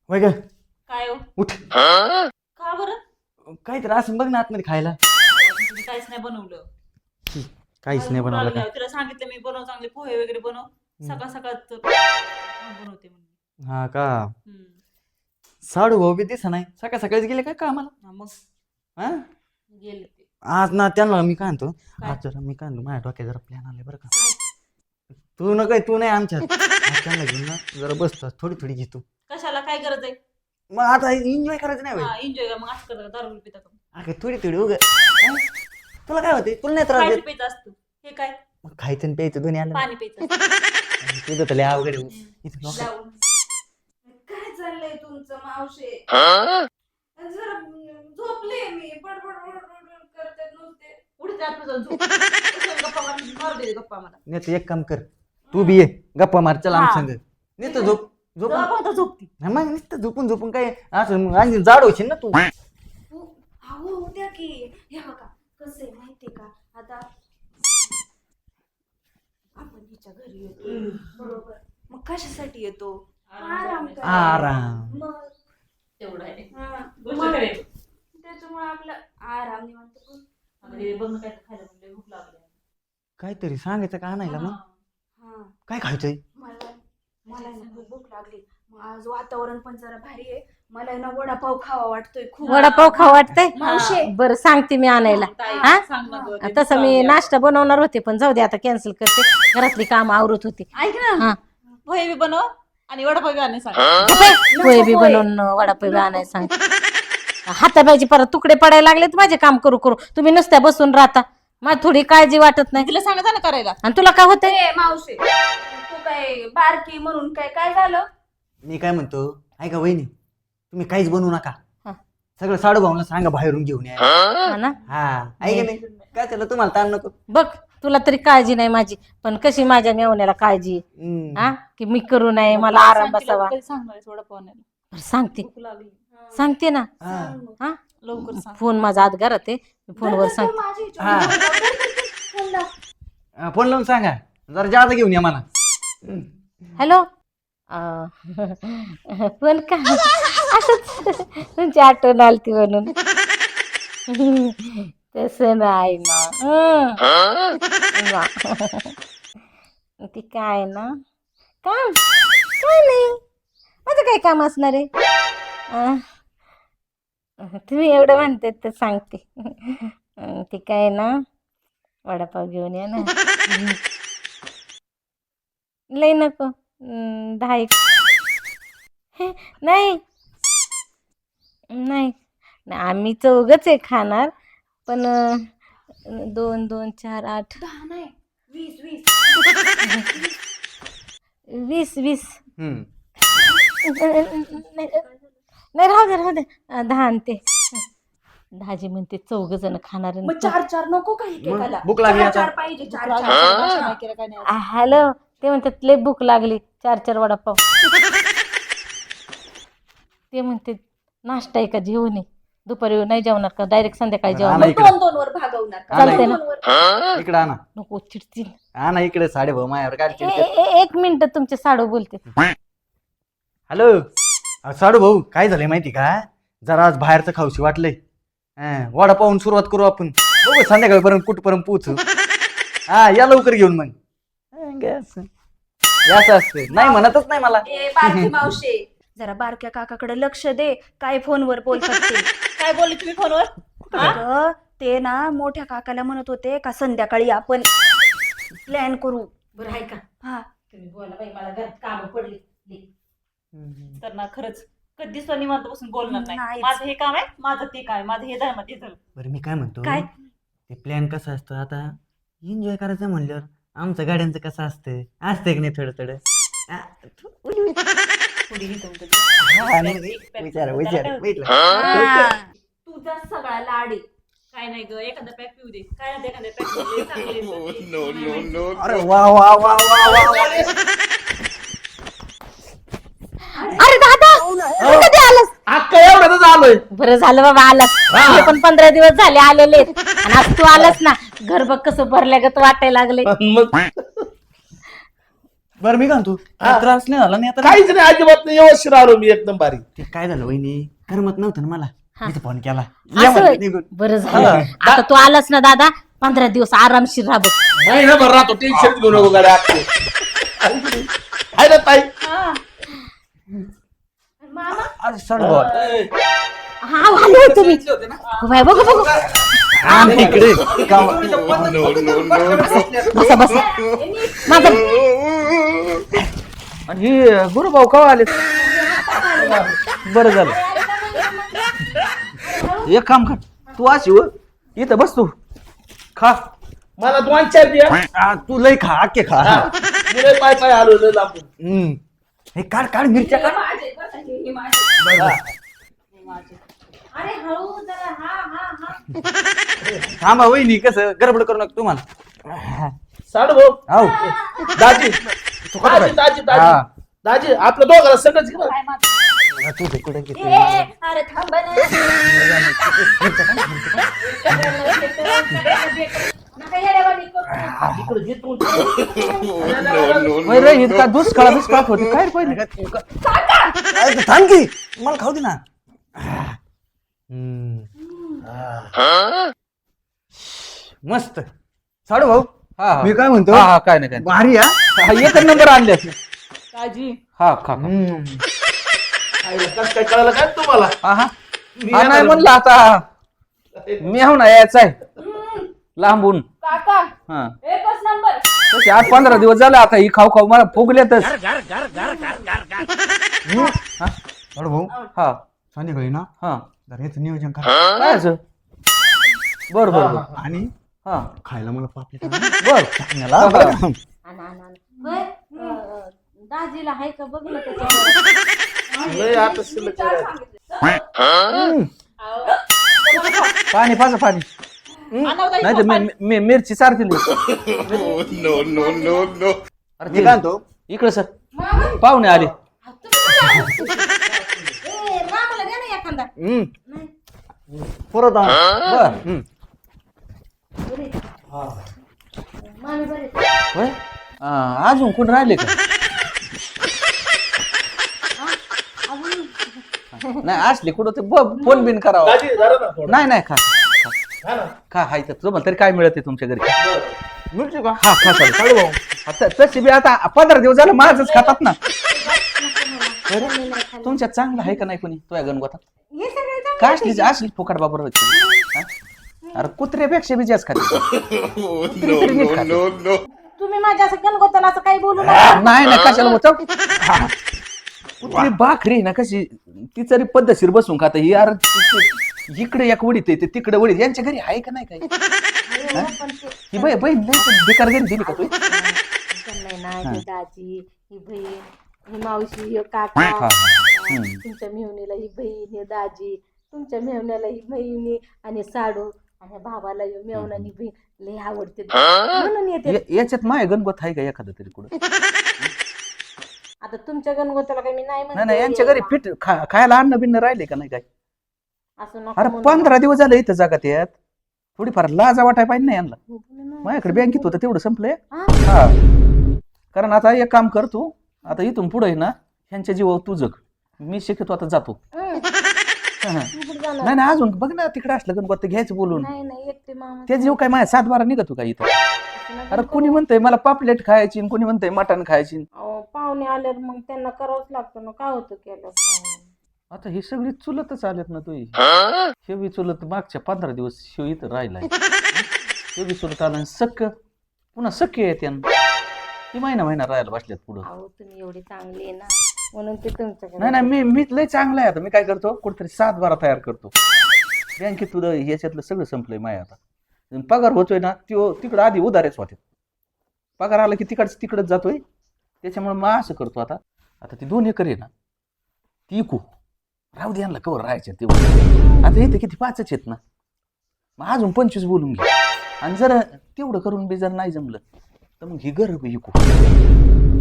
होय ग काय हो? उठ. का बरं? काहीतरी असं बघ ना आतमध्ये खायला. तुम्ही काहीच नाही बनवलं. काहीच नाही बनवलं का? तिला सांगितलं मी बनव, चांगले पोहे वगैरे बनव. सकाळ सकाळ बनवते म्हणून. हा का? साडू भाऊ बी दिसा नाही, सकाळ सकाळीच गेले काय कामाला? मग हा गेले ते. आज ना त्यांना मी काय म्हणतो, काय? आज जरा मी काय म्हणतो माझ्या डोक्यात जरा प्लॅन आले बरं का. तू नाही आमच्यात. आज त्यांना घेऊन ना जरा बसतो, थोडी थोडी घेतो. कशाला काय गरज आहे? मग आता एन्जॉय करायचं नाही होय. एन्जॉय का मग असं करता दारू पिता का? अगं थोडी थोडी उग तुला काय होते, तुला नाही त्रास काय देत. प्यायचं असतं हे काय? मग खायचं आणि प्यायचं दोन्ही आलं ना. पाणी प्यायचं असतं. तुझं तर लय अवघड आहे. इथं लोकं- लावून. काय चाललंय तुमचं मावशे? जरा झोपले मी बडबड करतात नुसते. उडते आत जाऊन झोप. उठून गप्पा मारू दे गप्पा मला. नाही तर एक काम कर, तू बी ये गप्पा मार, चल आम संग. नाही तर झोप झोप जेव्हा पाहता झोपती. मग नुसतं झोपून झोपून काय असं आणि जाड होशील ना तू. अहो उद्या की हे बघा कसं आहे माहितीये का, आता आपण हिच्या घरी येतो बरोबर, मग कशासाठी येतो? आराम करायला. आराम. मग तेवढं आहे. हा, गोष्ट मग करायची. त्याच्यामुळे आपला आराम निवांत करून. आता हे बघ ना काय खायला म्हणलं, भूक लागली. काहीतरी सांगायचं का आणायला मग? हा काय खायचंय? मला मला ना खूप भूक लागली. मग आज वातावरण पण जरा भारी आहे, मला ना वडापाव खावा वाटतोय खूप. वडापाव खाऊ वाटतंय? मावशे बरं सांगते मी आणायला. ताई, हा? सांग ना गं, ते तसं भूक मी लागली. नाश्ता बनवणार होते पण जाऊ दे आता कॅन्सल करते, घरातली काम आवरत होती. ऐक ना हा. पोहे बी बनव आणि वडापाव बी आणणे सांग. पोहे बी बनवून वडापाव बी आणायला सांग. हातापायचे परत तुकडे पडायला लागलेत माझे काम करू करू, तुम्ही नुसत्या बसून राहता, मला थोडी काळजी वाटत नाही. तिला सांगा ना करायला. आणि तुला काय होतंय? ए मावशे तू काय बारकी म्हणून काय काय झालं? मी काय म्हणतो, ऐका वहिनी, तुम्ही काहीच बनवू नका. हा. सगळं साडू भाऊला सांगा बाहेरून घेऊन या. हा ना? हा ऐका नाही काय त्याला तुम्हाला ताण नको. बघ तुला तरी काळजी नाही माझी, पण कशी माझ्या मेवण्याला काळजी आहे. हम्म. हा की मी करू नये, मला आराम सांग तिला, बसावा. कधी सांगणार आहेस वडापाव आणायला? बरं, सांगते भूक लागली. सांगते ना. हा. हा लवकर सांग. फोन माझा आत घरात आहे, मी फोनवर सांगते. माझी हा. फोन लाव. फोन लावून सांगा जरा जादा घेऊन या मला. हॅलो पण का असंच तुमची आठवण आलती म्हणून. तसं नाही ना. ती काय ना काम काय नाही, माझं काय काम असणार आहे. तुम्ही एवढं म्हणते तर सांगते. ती काय ना वडापाव घेऊन या ना. लई नको, 10 नाही नाही आम्ही चौघच आहे खाणार, पण 2, 2, 4, 8, 10 नाही 20 20. हम्म. नाही राहू दे 10 आणते. 10 म्हणते 4 जण खाणार आहे. मग 4 नको काही एकाला. भूक लागली आता. 4 पाहिजे 4. नाश्ता नाही केला काय नाही. हॅलो, ते म्हणतात लय भूक लागली, 4 वडापाव. ते म्हणते नाश्ता आहे का जेवण आहे, दुपारी नाही जेवणार का, डायरेक्ट संध्याकाळी हा, जेवणार? नाही. इकडे. 2 वर भागवणार का? चालतंय ना. 2 वर. इकडे आणा. नको चिडचिड. आणा इकडे साडे भाऊ मायावर काय चिडते. 1 मिनिट तुमचे साडू बोलते. हॅलो साडू भाऊ, काय झालंय माहिती का, जरा आज बाहेरचं खाऊशी वाटलंय. वडा पाहून सुरुवात करू आपण, बघू संध्याकाळपर्यंत कुठपर्यंत पोहोचू. हा या लवकर घेऊन मग. याच असतं, नाही म्हणतच नाही मला. ए बारकी मावशे जरा बारक्या काकाकडे लक्ष दे, काय फोनवर बोलतात ते. काय बोलले तुम्ही फोनवर? अगं, ते ना मोठ्या काकाला म्हणत होते का संध्याकाळी आपण प्लॅन करू. बरं आहे का, हा तुम्ही बोला बाई, मला घरात काम पडली. तर ना खरंच कधीच तो निवांत बसून बोलणार नाही. नाहीच. माझं हे काम आहे, माझं ते काय, माझं हे झालं, ते झालं. बरं मी काय म्हणतो, काय? ते प्लॅन कसं असतं, आता एन्जॉय करायचं म्हणल्यावर आमचं गाड्यांचं कसं असतं, असतं की नाही थोडं थोडं. थोडी ही तुमचं. हा, नाही, विचारा भेटलं. हा. तुझा सगळा लाड आहे. काय नाही ग, एखादा पॅक पिऊ दे. काय नाही एखादा पॅक. अरे वा वा वा वा वा. अरे दादा तू कधी आलास? अक्का एवढ्यातच आलोय. बरं झालं बाबा आलास. हे पण 15 दिवस झाले आलेले आहेत. आणि आज तू आलास ना, घर बघ कसं भरल्यागत वाटायला लागले. मग बरं मी म्हणतो हा. त्रास नाही झाला नाही आता काहीच नाही अजिबात नाही व्यवस्थित आलो मी एकदम भारी. ते काय झालं वहिनी करमत नव्हतं ना मला हा. इथं फोन केला असं या होय. म्हणलं निघून. बरं झालं आता तू आलास ना दादा 15 दिवस आरामशीर राहा बघ. महिनाभर राहतो टेन्शन घेऊ नको गाड्या आहे ना ताई. मामा अरे साडू भाऊ हा आलो तुम्ही हो बाय, बघू बघू आम तिकडे बसा बसा माझा आणि हे गुरुभाऊ का आले बरं झालं एक काम कर तू अशी हो इथं बस तू खा मला 2-4 दिया तू लय खा अख्खे खा मी लय पाय पाय आलो लय लांबून. हे काढ काढ मिरच्या काढ माझे बरं का, हे माझे. अरे हळू जरा हा हा हा थांबा वहिनी कसं गडबड करू नका तुम्हाला साडू भाऊ हो दाजी तू का दाजी दाजी हा. दाजी दाजी आपलं दोघाला सगळंच घे बरं. काय माझं तू ते कुठे घेते ए, अरे थांब ना. नका येड्यावानी करू. इकडे घे तू. रे इतका दुष्काळ दुष्काळात होते काय पहिले थांब की मला खाऊ दे ना मस्त साडू भाऊ मी काय म्हणतो काय नाही काय भारी हा एकच नंबर आणले काळजी हा खा आईला कसं काय कळालं काय तुम्हाला नाही म्हणलं आता मी हो ना यायचं आहे लांबून काका हा एकच नंबर. तसे 8-15 दिवस झाले आता ही खाऊ खाऊ मला फुगलेतच साडू भाऊ हा संध्याकाळी ना हा जरा याचं नियोजन कर काय असं? बर बर बर आणि हा खायला मला पापलेट बर आणा आणा आणा. होय, दाजीला आहे का बघ ना त्याच्यावर. लय आता शिल्लक चार आहे. सांगितले. पाणी पाजा पाणी नाही तर मिरची सारखी मी काय म्हणतो इकडे सर पाहुणे आले ए, मामाला द्या ना एखादा. परत आण. बर बरे. मामी बरे. होय अजून कोण राहिले का नाही असले कुठं ते फोन बिन करावा दाजी जरा ना थोडं. नाही नाही खा हा ना. खा हाय तर तुम्हाला तरी काय मिळते तुमच्या घरी बरं. मिरची का हा खा चालेल चालू भाऊ आता तशी बी आता 15 दिवस झालं माझच खातात ना तुमच्यात चांगलं आहे का नाही कोणी तुझ्या गणगोतात हे सगळे चांगलं काय असली फुकट बाबर अरे कुत्र्यापेक्षा बी जास्त खाते कुत्री तरी नीट खाते. तुम्ही माझ्या असं गणगोताला असं काही बोलू नका. नाही नाही कशाला बोलतो कुत्री भाकरी ना कशी ती तरी पद्धतशीर बसून खाता ही यार इकडे एक वडीत येते तिकडे वडीत यांच्या घरी आहे का नाही काही पण ते ही बहीण नाही बेकार घरी दिली का तू नाही ना ही दाजी ही बहीण ही मावशी ही काका हा. तुमच्या मेहुणीला ही बहीण ही दाजी तुमच्या मेहुण्याला ही बहिणी आणि साडू आणि भावाला ही मेहुणानी बहीण लय आवडते म्हणून येते. याच्यात माय गणगोत आहे का एखादं तरी कुठं आता तुमच्या गणगोताला काही मी नाही नाही म्हणते नाही यांच्या घरी फिट खायला अन्न बिन्न राहिले का नाही काय असं नको अरे म्हणू. 15 दिवस झाले इथं जगात यात थोडीफार लाजा वाटाय पाहिजे ना यांना हा. माझ्याकडे बँकेत होतं तेवढं संपलंय हा कारण आता एक काम कर तू आता इथून पुढे ना ह्यांच्या जीवावर तू जग मी शक्यतो आता जातो हं. हा. तू कुठं जाणार? नाही नाही अजून बघ ना तिकडे असलं गणपत ते घ्यायचं बोलून नाही नाही एकटे मामा ते जीव काय माझ्या 7-12 निघतो का इथं असं नका अरे करू. कोणी म्हणतंय मला पापलेट खायची आणि कोणी म्हणतंय मटण खायची अहो, पाहुणे आल्यावर मग त्यांना करावंच लागतं ना काय होतं केलं आता ही सगळी चुलतच आल्यात ना तुझी हे बी चुलत मागच्या 15 दिवस शिव इथं राहिलाय हे बी चुलत आला सख्य पुन्हा सख्य येते ती महिना राहायला बसल्यात पुढं अहो तुम्ही एवढी चांगली आहे ना म्हणून ते तुमच्याकडे नाही नाही मी लय चांगला आहे आता मी काय करतो कुठेतरी 7-12 तयार करतो बँकेत तुझं ह्याच्यातलं सगळं संपलंय माय आता पगार होतोय ना तो तिकडं आधी उधारेच होते पगार आला की तिकडच जातोय त्याच्यामुळे मग असं करतो आता ती 2 एकर आहे ना ती इकू राहू दे यांना कवर राहायच्या तेवढं आता इथे किती 5च आहेत ना मग अजून 25 बोलून घे आणि जर तेवढं करून बी जर नाही जमलं तर मग ही घर विकू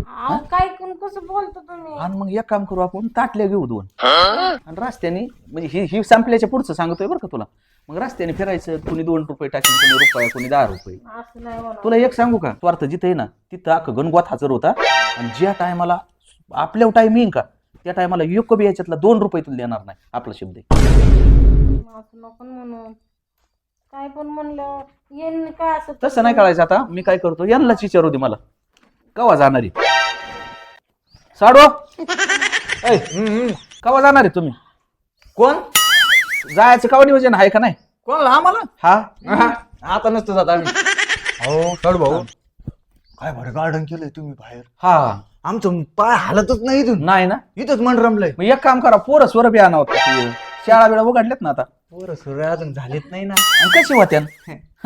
अहो, काय कोण कसं बोलतो तुम्ही आणि मग एक काम करू आपण ताटल्या घेऊ 2 आणि रस्त्याने म्हणजे ही संपल्याच्या पुढचं सांगतोय बरं का तुला मग रस्त्याने फिरायचं, कुणी 2 रुपये टाकेल, कुणी रुपये, कुणी 10 रुपये. असं नाही होणार. तुला एक सांगू का, स्वार्थ जिथे आहे ना तिथं अख्खं गणगोत हजर होता. आणि ज्या टायमाला आपल्या टाइम येईन का त्या टायमाला एक बी याच्यातला 2 रुपये तुला देणार नाही. आपला शब्द आहे. असं नको म्हणू. काय पण म्हणलं येईन काय असं तसं नाही कळायचं. आता मी काय करतो, यांनाच विचारू दे मला कवा जाणारी साडो. कवा जाणार आहे तुम्ही? कोण जायचं कवा नियोजन आहे का नाही? कोणाला आम्हाला हा आता नसतो जात आम्ही. हो साडू भाऊ काय बरं गार्डन केलंय तुम्ही बाहेर. हा आमचं पाय हालतच नाही इथून. नाही ना, इथंच मन रमलंय. मग एक काम करा, पोरं स्वर बी आणा होता. शाळा बिळा उघडल्यात ना आता. पोरं सूर्य अजून झालेत नाही ना. आणि कशी होत्या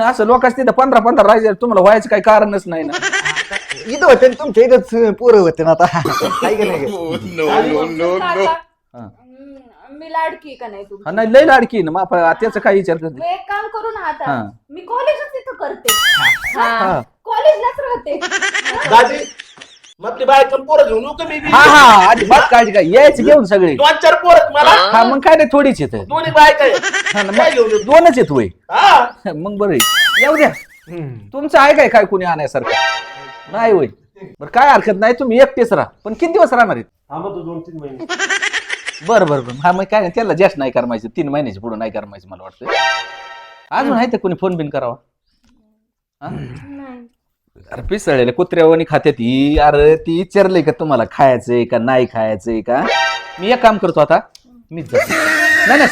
असं लोकांच तिथं 15 राहायचे, तुम्हाला व्हायचं काही कारणच नाही ना. इथं होते ना, तुमच्या इथंच पोरं होते ना आता. काय का नाही का? हा. मी लाडकी आहे का नाही तू? हा, नाही लय लाडकी ना मग त्याचं काय विचार करते. मग एक काम करू ना आता, हा. मी कॉलेजच इथं करते, हा. कॉलेजलाच राहते. दादी मग आपली बायकन पोरं घेऊन येऊ का मी बी? हा हा अजिबात काळजी काय, यायचं घेऊन सगळे. 2-4 पोरं मला हा मग काय नाही, थोडीच येत. दोन्ही बायक आहे. काय घेऊन येऊ? 2च येत होय. हा मग बरं आहे. येऊ द्या. तुमचं आहे काय कोणी आणायसारखं? नाही होय. बरं काय हरकत नाही, तुम्ही एकटेच राहा. पण किती दिवस राहणार आहेत? आम्हा तो 2-3 महिने. बरं बरं बरं. हा मग काय नाही, त्याला जास्त नाही करमायचं. 3 महिन्याच्या पुढे नाही करमायचं मला वाटतं. अजून आहे तर कोणी फोन बिन करावा? हा? नाही. अरे पिसळलेल्या कुत्र्यावानी खात्यात ही. अरे ती विचारलंय का तुम्हाला खायचंय का नाही खायचंय का? मी एक काम करतो आता, मीच जातो. नाही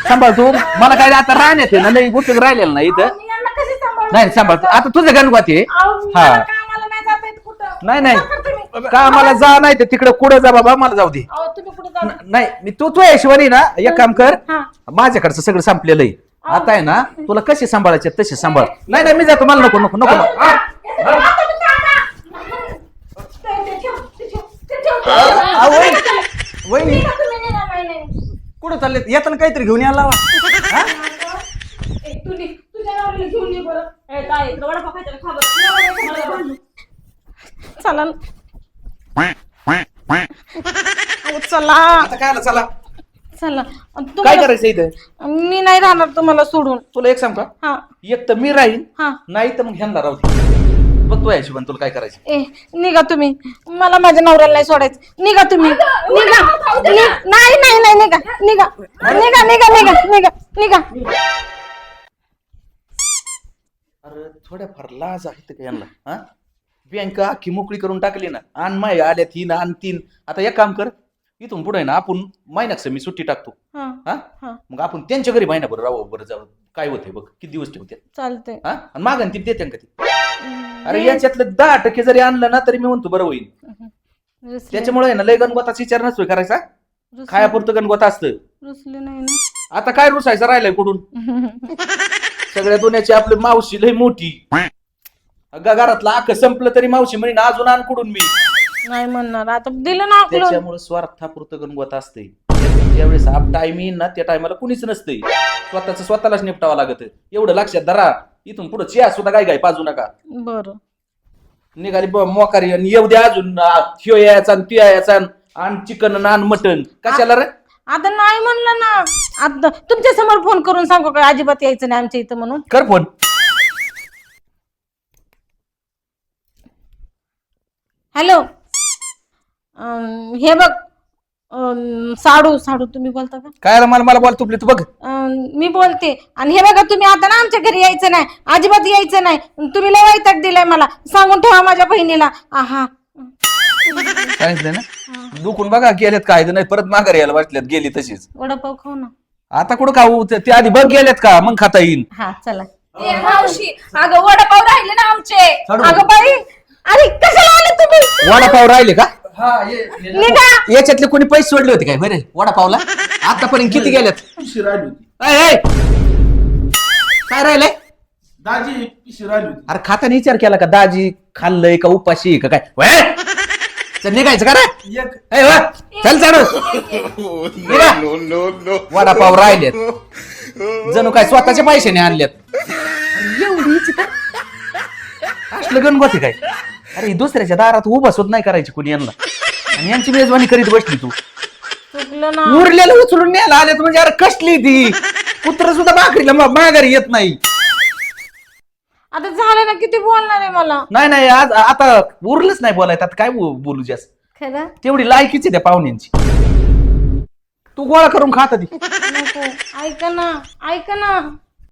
सांभाळ तू. मला काय आता राहण्यात आहे ना, लई गोष्ट राहिलेलं नाही इथं. मी यांना कशी सांभाळू? नाही सांभाळ आता तुझं गणगोत आहे. अहो, हा. मला कामाला नाही जाता येत कुठं. नाही काय करते मी? का मला जा, नाही तर तिकडे कुठं जा बाबा, मला जाऊ दे. अहो, तुम्ही कुठे जाता? नाही मी तू हिशोबाने ना एक काम कर, हा. माझ्याकडचं सगळं संपलेलं आहे. आता आहे ना, तुला कसे सांभाळायचे तसे सांभाळ. नाही मी जातो, मला नको नको नको. वहिनी कुठं चालले? येताना काहीतरी घेऊन यायला लावा. चला ना. अहो, चला आता काय आलं, चला चला. काय तुम्हाला करायचं इथं? मी नाही राहणार तुम्हाला सोडून. तुला एक सांग का, हा एक तर मी राहीन, हा. नाही तर मग ह्यांना राहू दे. बघ तो हिशोबाने तुला काय करायचं. ए निघा तुम्ही, मला माझ्या नवऱ्याला नाही सोडायचं. निघा तुम्ही, निघा. नाही नाही नाही निघा निघा निघा निघा निघा निघा निघा. अरे थोड्याफार लाज आहे का यांना? हा, बँक अख्खी मोकळी करून टाकली ना. आण माय आल्या 3 आणि 3. आता एक काम कर, इथून पुढे ना आपण महिन्यात मी सुट्टी टाकतो. हा हा, हा. मग आपण त्यांच्या घरी महिनाभर राहू. बरं जाऊ, काय होतंय बघ, किती दिवस ठेवते. चालतंय. हा, आणि मागण ती देते का ती? अरे याच्यातलं 10% जरी आणलं ना तरी मी म्हणतो बरं होईल. रुसले त्याच्यामुळे ना लय गणगोताचा विचार नसतोय करायचा. खायापुरतं गणगोत असतं. रुसले नाही ना. आता काय रुसायचं राहिलंय कुठून? सगळ्या दुनियाची आपली मावशी लय मोठी. घरातलं आख संपलं तरी मावशी म्हणे अजून आण कुठून मी. नाही म्हणणार. आता दिलं ना आपलं. त्याच्यामुळे स्वार्थापुरतं गणगोत असते. ज्यावेळेस आप टाइम येईल ना त्या टायमाला कुणीच नसतंय. स्वतःलाच निपटावं लागत. एवढं लक्षात धरा. इथून पुढे चिया सुद्धा काय पाजू नका. बरं निघाली मोकारी आणि येऊ द्या अजून ह्यो यायचा आणि त्यो यायचा आणि चिकन आणि मटन कशाला रे? आता नाही म्हणलं ना. आता तुमच्या समोर फोन करून सांगू का अजिबात यायचं नाही आमच्या इथं म्हणून? कर फोन. हॅलो. हे बघ साडू तुम्ही बोलता का? काय मला बोल तुपली तू बघ. मी बोलते. आणि हे बघा तुम्ही आता ना आमच्या घरी यायचं नाही, अजिबात यायचं नाही. तुम्ही लय वैताग दिलाय मला. सांगून ठेवा माझ्या बहिणीला. आहा सांगितलं ना, दुखून बघा गेल्यात काय नाही परत माघारी यायला वाटल्यात गेली तशीच. वडापाव खाऊ ना. आता कुठं खाऊ ते आधी बघ गेल्यात का मग खाता येईल. हा चला. मावशी अगं वडापाव राहिले ना आमचे. अगं बाई, अरे कशाला आले तुम्ही? वडापाव राहिले का? निघा. याच्यातले कोणी पैसे सोडले होते काय बरे वडापावला? आतापर्यंत किती गेल्यात? पिशी राहिली होती. काय राहिलंय? दाजी पिशी राहिली होती. अरे खाताना विचार केला का दाजी खाल्लंय का उपाशी का काय? चल निघायचं का रे? चल वडापाव राहिलेत जणू काय स्वतःच्या पैशाने आणल्यात. एवढी असलं गणगोती काय? अरे दुसऱ्याच्या दारात उभा सुद्धा नाही करायची कुणी यांना. आणि यांची मेजवानी करीत बसली तू. चुकलं ना. उरलेलं उचलून न्यायला आलेत म्हणजे अरे कसली ती कुत्र सुद्धा भाकरीला माघारी येत नाही. आता झालं ना, किती बोलणार आहे मला. नाही आज आता उरलंच नाही बोलायचं. आता काय बोलू जास्त. खरं तेवढी लायकीच आहे त्या पाहुण्यांची. तू गोळा करून खात ती. नको, ऐका ना.